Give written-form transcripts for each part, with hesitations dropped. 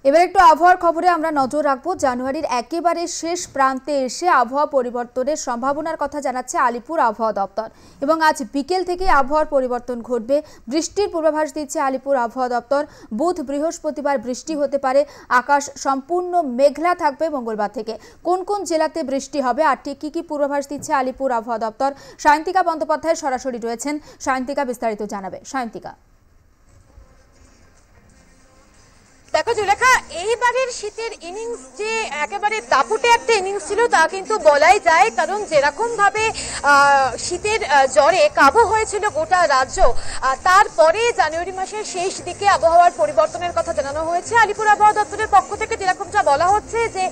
এবার একটু আবহাওয়ার খবরে আমরা নজর রাখবো। জানুয়ারির একেবারে শেষ প্রান্তে এসে আবহাওয়া পরিবর্তনের সম্ভাবনার কথা জানাচ্ছে আলিপুর আবহাওয়া দপ্তর এবং আজ বিকেল থেকে আবহাওয়ার পরিবর্তন ঘটবে। বৃষ্টির পূর্বাভাস দিচ্ছে আলিপুর আবহাওয়া দপ্তর। বুধ বৃহস্পতিবার বৃষ্টি হতে পারে, আকাশ সম্পূর্ণ মেঘলা থাকবে মঙ্গলবার থেকে। কোন কোন জেলাতে বৃষ্টি হবে আর ঠিক কি পূর্বাভাস দিচ্ছে আলিপুর আবহাওয়া দপ্তর, সায়ন্তিকা বন্দ্যোপাধ্যায় সরাসরি রয়েছেন। সায়ন্তিকা বিস্তারিত জানাবে। সায়ন্তিকা। দেখো জুলেখা, এইবারের শীতের ইনিংস যে একেবারে দাপুটে একটা ইনিংস ছিল তা কিন্তু বলাই যায়, কারণ যেরকম ভাবে শীতের জ্বরে কাবু হয়েছিল গোটা রাজ্য, তারপরে জানুয়ারি মাসের শেষ দিকে আবহাওয়ার পরিবর্তনের কথা জানানো হয়েছে আলিপুর আবহাওয়া দপ্তরের পক্ষ থেকে। যেরকমটা বলা হচ্ছে যে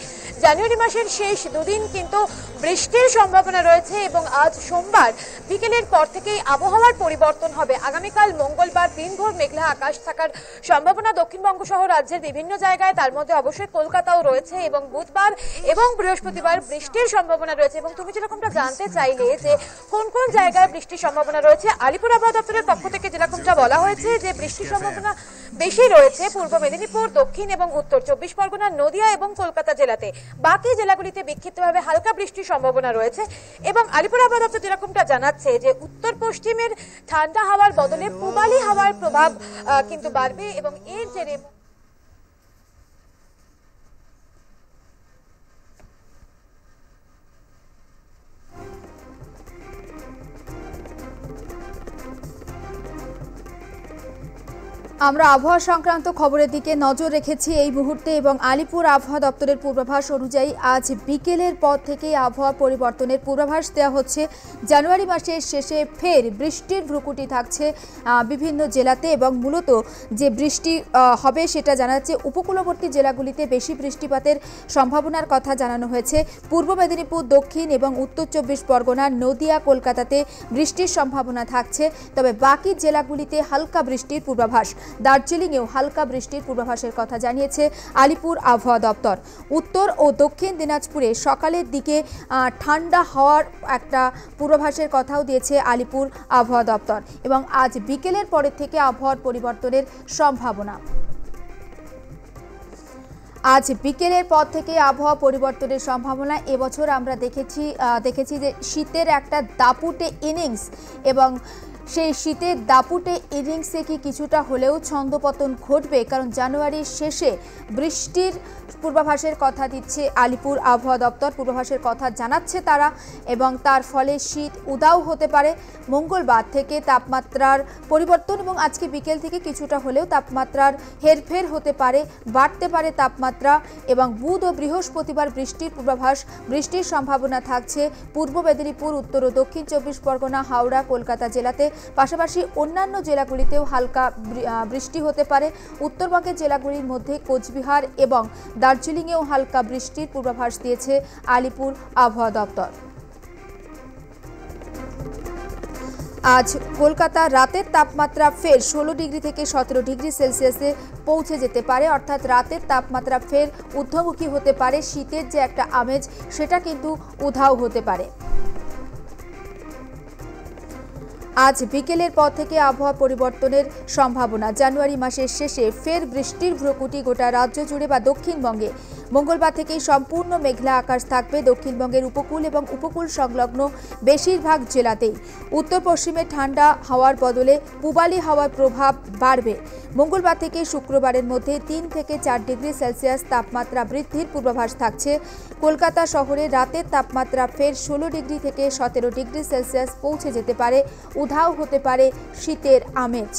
জানুয়ারি মাসের শেষ দুদিন কিন্তু বৃষ্টির সম্ভাবনা রয়েছে এবং আজ সোমবার বিকেলের পর থেকেই আবহাওয়ার পরিবর্তন হবে। আগামীকাল মঙ্গলবার দিনভর মেঘলা আকাশ থাকার সম্ভাবনা দক্ষিণবঙ্গ সহ রাজ্যের বিভিন্ন জায়গায়, তার মধ্যে অবশ্যই কলকাতাও রয়েছে এবং বুধবার এবং বৃহস্পতিবার বৃষ্টির সম্ভাবনা রয়েছে। এবং তুমি যেরকমটা জানতে চাইলে যে কোন কোন জায়গায় বৃষ্টির সম্ভাবনা রয়েছে, আলিপুর আবহাওয়া দপ্তরের পক্ষ থেকে যেরকমটা বলা হয়েছে যে বৃষ্টির সম্ভাবনা বেশি রয়েছে পূর্ব মেদিনীপুর, দক্ষিণ এবং উত্তর চব্বিশ পরগনা, নদিয়া এবং কলকাতা জেলাতে। বাকি জেলাগুলিতে বিক্ষিপ্তভাবে হালকা বৃষ্টির সম্ভাবনা রয়েছে এবং আলিপুর আবহাওয়া দপ্তর যেরকমটা জানাচ্ছে যে উত্তর পশ্চিমের ঠান্ডা হাওয়ার বদলে পূবালি হাওয়ার প্রভাব কিন্তু বাড়বে এবং এর জেরে আমরা আবহাওয়া সংক্রান্ত খবরের দিকে নজর রেখেছি এই মুহূর্তে এবং আলিপুর আবহাওয়া দপ্তরের পূর্বাভাস অনুযায়ী আজ বিকেলের পর থেকেই আবহাওয়া পরিবর্তনের পূর্বাভাস দেওয়া হচ্ছে। জানুয়ারি মাসের শেষে ফের বৃষ্টির ভ্রুকুটি থাকছে বিভিন্ন জেলাতে এবং মূলত যে বৃষ্টি হবে সেটা জানা যাচ্ছে উপকূলবর্তী জেলাগুলিতে বেশি বৃষ্টিপাতের সম্ভাবনার কথা জানানো হয়েছে। পূর্ব মেদিনীপুর, দক্ষিণ এবং উত্তর চব্বিশ পরগনা, নদিয়া, কলকাতাতে বৃষ্টির সম্ভাবনা থাকছে, তবে বাকি জেলাগুলিতে হালকা বৃষ্টির পূর্বাভাস। দার্জিলিংয়েও হালকা বৃষ্টির পূর্বাভাসের কথা জানিয়েছে আলিপুর আবহাওয়া দপ্তর। উত্তর ও দক্ষিণ দিনাজপুরে সকালের দিকে ঠান্ডা হওয়ার একটা পূর্বাভাসের কথাও দিয়েছে আলিপুর আবহাওয়া দপ্তর এবং আজ বিকেলের পরের থেকে আবহাওয়ার পরিবর্তনের সম্ভাবনা। আজ বিকেলের পর থেকে আবহাওয়া পরিবর্তনের সম্ভাবনা। এবছর আমরা দেখেছি যে শীতের একটা দাপুটে ইনিংস এবং সেই শীতের দাপুটে ইনিংসে কি কিছুটা হলেও ছন্দপতন ঘটবে, কারণ জানুয়ারির শেষে বৃষ্টির পূর্বাভাসের কথা দিচ্ছে আলিপুর আবহাওয়া দপ্তর, পূর্বাভাসের কথা জানাচ্ছে তারা এবং তার ফলে শীত উদাও হতে পারে। মঙ্গলবার থেকে তাপমাত্রার পরিবর্তন এবং আজকে বিকেল থেকে কিছুটা হলেও তাপমাত্রার হেরফের হতে পারে, বাড়তে পারে তাপমাত্রা এবং বুধ ও বৃহস্পতিবার বৃষ্টির পূর্বাভাস, বৃষ্টির সম্ভাবনা থাকছে পূর্ব মেদিনীপুর, উত্তর ও দক্ষিণ চব্বিশ পরগনা, হাওড়া, কলকাতা জেলাতে। পাশাপাশি অন্যান্য জেলাগুলিতেও হালকা বৃষ্টি হতে পারে। উত্তরবঙ্গের জেলাগুলির মধ্যে কোচবিহার এবং দার্জিলিংয়েও হালকা বৃষ্টির পূর্বাভাস দিয়েছে আলিপুর আবহাওয়া দপ্তর। আজ কলকাতা রাতের তাপমাত্রা ফের 16 ডিগ্রি থেকে 17 ডিগ্রি সেলসিয়াসে পৌঁছে যেতে পারে, অর্থাৎ রাতের তাপমাত্রা ফের ঊর্ধ্বমুখী হতে পারে। শীতের যে একটা আমেজ সেটা কিন্তু উধাও হতে পারে। আজ বিকেলের পর থেকে আবহাওয়া পরিবর্তনের সম্ভাবনা। জানুয়ারি মাসের শেষে ফের বৃষ্টির ভ্রুকুটি গোটা রাজ্য জুড়ে বা দক্ষিণবঙ্গে। মঙ্গলবার থেকেই সম্পূর্ণ মেঘলা আকাশ থাকবে দক্ষিণবঙ্গের উপকূল এবং উপকূল সংলগ্ন বেশিরভাগ জেলাতেই। উত্তর পশ্চিমে ঠান্ডা হাওয়ার বদলে পূবালি হাওয়ার প্রভাব বাড়বে। মঙ্গলবার থেকে শুক্রবারের মধ্যে 3 থেকে 4 ডিগ্রি সেলসিয়াস তাপমাত্রা বৃদ্ধির পূর্বাভাস থাকছে। কলকাতা শহরে রাতের তাপমাত্রা ফের 16 ডিগ্রি থেকে 17 ডিগ্রি সেলসিয়াস পৌঁছে যেতে পারে, উধাও হতে পারে শীতের আমেজ।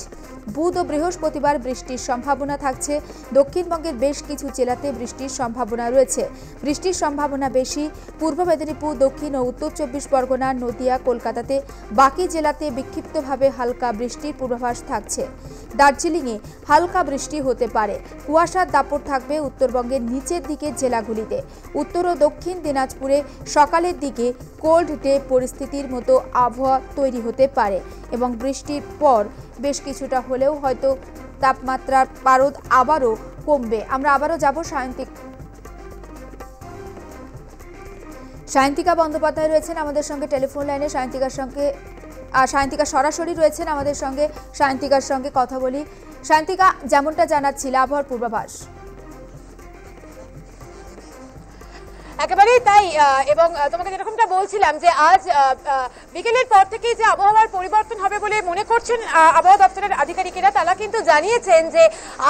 বুধ ও বৃহস্পতিবার বৃষ্টির সম্ভাবনা থাকছে। দক্ষিণবঙ্গের বেশ কিছু জেলাতে বৃষ্টির সম্ভাবনা রয়েছে। বৃষ্টির সম্ভাবনা বেশি পূর্ব মেদিনীপুর, দক্ষিণ ও উত্তর চব্বিশ পরগনা, নদিয়া, কলকাতাতে। বাকি জেলাতে বিক্ষিপ্তভাবে হালকা বৃষ্টির পূর্বাভাস থাকছে। দার্জিলিংয়ে হালকা বৃষ্টি হতে পারে। কুয়াশার দাপট থাকবে উত্তরবঙ্গের নিচের দিকের জেলাগুলিতে। উত্তর ও দক্ষিণ দিনাজপুরে সকালের দিকে কোল্ড ডে পরিস্থিতির মতো আবহাওয়া তৈরি হতে পারে এবং বৃষ্টির পর বেশ কিছুটা হলেও হয়তো তাপমাত্রার পারদ আবারও কমবে। আমরা আবারও যাব সায়ন্তিকা বন্দ্যোপাধ্যায় রয়েছেন আমাদের সঙ্গে টেলিফোন লাইনে। সায়ন্তিকা সরাসরি রয়েছেন আমাদের সঙ্গে। সায়ন্তিকার সঙ্গে কথা বলি। সায়ন্তিকা, যেমনটা জানাচ্ছিল আবহাওয়ার পূর্বাভাস। একেবারেই তাই। এবং তোমাকে যেরকমটা বলছিলাম যে আজ বিকেলের পর থেকেই যে আবহাওয়ার পরিবর্তন হবে বলে মনে করছেন আবহাওয়া দপ্তরের আধিকারিকেরা, তারা কিন্তু জানিয়েছেন যে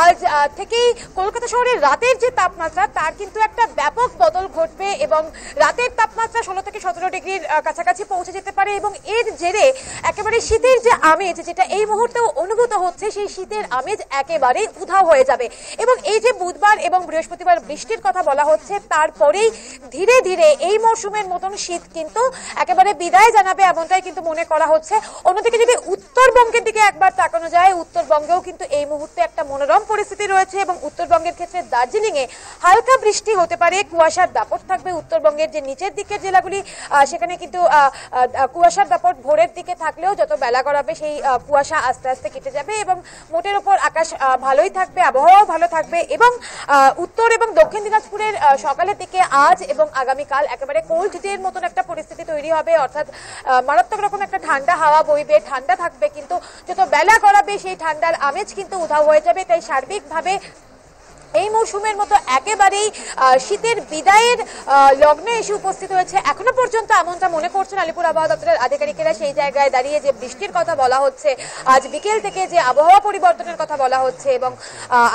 আজ থেকেই কলকাতা শহরের রাতের যে তাপমাত্রা তার কিন্তু একটা ব্যাপক বদল ঘটবে এবং রাতের তাপমাত্রা 16 থেকে 17 ডিগ্রির কাছাকাছি পৌঁছে যেতে পারে এবং এর জেরে একেবারে শীতের যে আমেজ যেটা এই মুহূর্তে অনুভূত হচ্ছে সেই শীতের আমেজ একেবারে উধাও হয়ে যাবে। এবং এই যে বুধবার এবং বৃহস্পতিবার বৃষ্টির কথা বলা হচ্ছে, তারপরেই ধীরে ধীরে এই মৌসুমের মতন শীত কিন্তু একেবারে বিদায় জানাবে এমনটাই কিন্তু মনে করা হচ্ছে। অন্যদিকে যদি উত্তরবঙ্গের দিকে একবার তাকানো যায়, উত্তরবঙ্গেও কিন্তু এই মুহূর্তে একটা মনোরম পরিস্থিতি রয়েছে এবং উত্তরবঙ্গের ক্ষেত্রে দার্জিলিং এ হালকা বৃষ্টি হতে পারে, কুয়াশার দাপট থাকবে। উত্তরবঙ্গের যে নিচের দিকের জেলাগুলি সেখানে কিন্তু কুয়াশার দাপট ভোরের দিকে থাকলেও যত বেলা গড়াবে সেই কুয়াশা আস্তে আস্তে কেটে যাবে এবং মোটের ওপর আকাশ ভালোই থাকবে, আবহাওয়াও ভালো থাকবে। এবং উত্তর এবং দক্ষিণ দিনাজপুরের সকালের দিকে আজ এবং আগামীকাল একেবারে কোল্ড ডের মতন একটা পরিস্থিতি তৈরি হবে, অর্থাৎ মারাত্মক রকম একটা ঠান্ডা হাওয়া বইবে, ঠান্ডা থাকবে, কিন্তু যত বেলা গড়াবে সেই ঠান্ডার আমেজ কিন্তু উধাও হয়ে যাবে। তাই সার্বিকভাবে এই মৌসুমের মতো একেবারেই শীতের বিদায়ের লগ্নে এসে উপস্থিত হয়েছে। এখনো পর্যন্ত এমনটা মনে করছেন আলিপুর আবহাওয়া দপ্তরের আধিকারিকেরা। সেই জায়গায় দাঁড়িয়ে যে বৃষ্টির কথা বলা হচ্ছে, আজ বিকেল থেকে যে আবহাওয়া পরিবর্তনের কথা বলা হচ্ছে এবং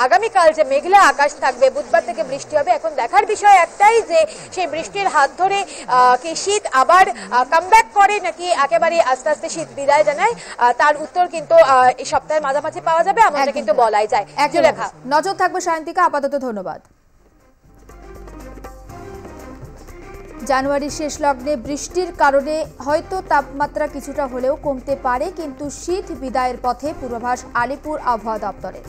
আগামীকাল যে মেঘলা আকাশ থাকবে, বুধবার থেকে বৃষ্টি হবে, এখন দেখার বিষয় একটাই যে সেই বৃষ্টির হাত ধরে কি শীত আবার কামব্যাক করে নাকি একেবারে আস্তে আস্তে শীত বিদায় জানায়, তার উত্তর কিন্তু এই সপ্তাহের মাঝামাঝি পাওয়া যাবে এমনটা কিন্তু বলাই যায়। জুলেখা, নজর থাকবে সায়ন্তিকা, আপাতত ধন্যবাদ। জানুয়ারির শেষ লগ্নে বৃষ্টির কারণে হয়তো তাপমাত্রা কিছুটা হলেও কমতে পারে, কিন্তু শীত বিদায়ের পথে পূর্বাভাস আলিপুর আবহাওয়া দপ্তরে।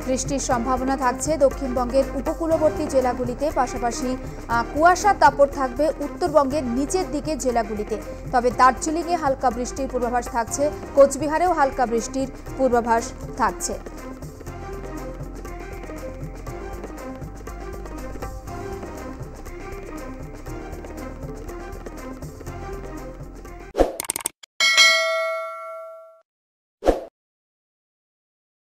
বৃষ্টির সম্ভাবনা থাকছে দক্ষিণবঙ্গের উপকূলবর্তী জেলাগুলিতে, পাশাপাশি কুয়াশার দাপট থাকবে উত্তরবঙ্গের নিচের দিকে জেলাগুলিতে। তবে দার্জিলিংয়ে হালকা বৃষ্টির পূর্বাভাস থাকছে, কোচবিহারেও হালকা বৃষ্টির পূর্বাভাস থাকছে।